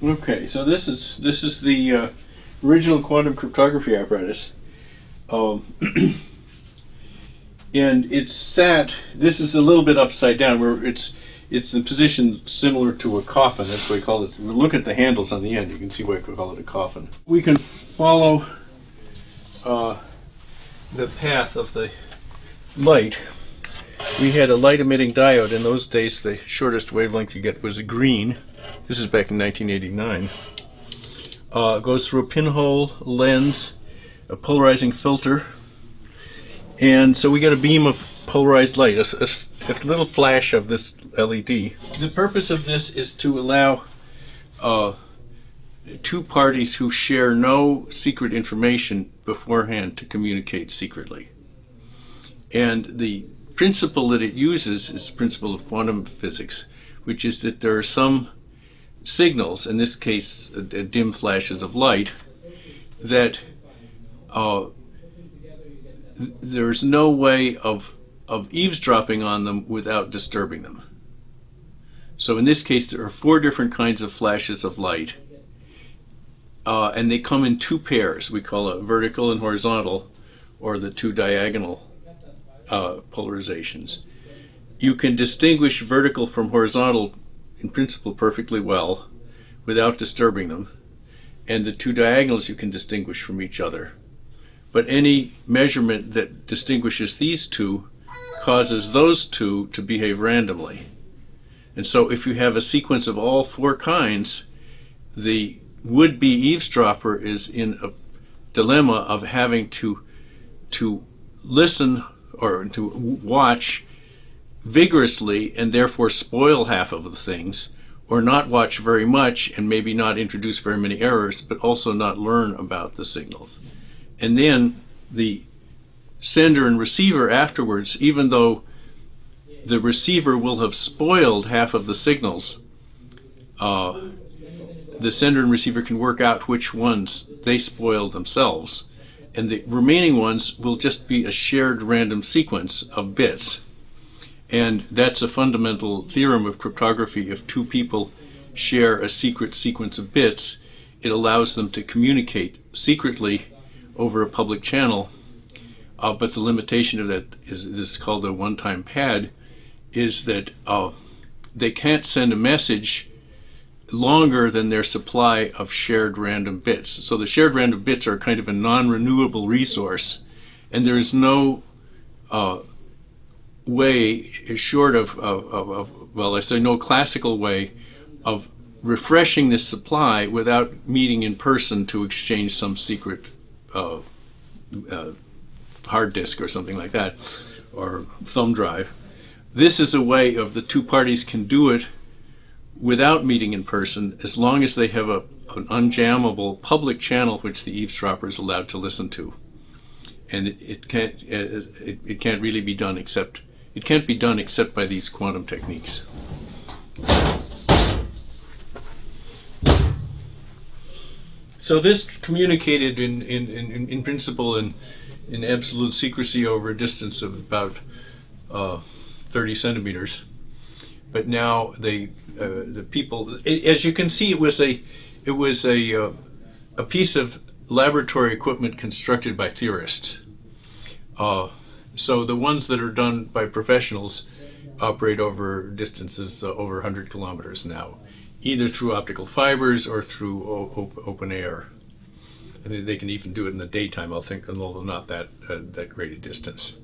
Okay, so this is the original quantum cryptography apparatus, um, and it's sat. This is a little bit upside down, where it's in position similar to a coffin. That's why we call it. Look at the handles on the end. You can see why we call it a coffin. We can follow the path of the light. We had a light emitting diode. In those days, the shortest wavelength you get was a green. This is back in 1989. It goes through a pinhole, lens, a polarizing filter, and so we get a beam of polarized light, a little flash of this LED. The purpose of this is to allow two parties who share no secret information beforehand to communicate secretly. And the principle that it uses is the principle of quantum physics, which is that there are some signals, in this case dim flashes of light, that there's no way of eavesdropping on them without disturbing them. So in this case there are 4 different kinds of flashes of light, and they come in 2 pairs. We call it vertical and horizontal, or the 2 diagonal polarizations. You can distinguish vertical from horizontal in principle perfectly well without disturbing them, and the 2 diagonals you can distinguish from each other. But any measurement that distinguishes these 2 causes those 2 to behave randomly. And so if you have a sequence of all 4 kinds, the would-be eavesdropper is in a dilemma of having to listen or to watch vigorously and therefore spoil half of the things, or not watch very much and maybe not introduce very many errors, but also not learn about the signals. And then the sender and receiver afterwards, even though the receiver will have spoiled half of the signals, the sender and receiver can work out which ones they spoiled themselves, and the remaining ones will just be a shared random sequence of bits. And that's a fundamental theorem of cryptography. If 2 people share a secret sequence of bits, it allows them to communicate secretly over a public channel. But the limitation of that is this is called a one-time pad, is that they can't send a message longer than their supply of shared random bits. So the shared random bits are kind of a non-renewable resource, and there is no way short of well, I say no classical way of refreshing this supply without meeting in person to exchange some secret hard disk or something like that, or thumb drive. This is a way of the 2 parties can do it without meeting in person, as long as they have an unjammable public channel which the eavesdropper is allowed to listen to. And it can't really be done except by these quantum techniques. So this communicated in principle in absolute secrecy over a distance of about 30 centimeters. But now the people, as you can see, it was a piece of laboratory equipment constructed by theorists. So the ones that are done by professionals operate over distances over 100 kilometers now, either through optical fibers or through open air. I think they can even do it in the daytime, I think, although not that great a distance.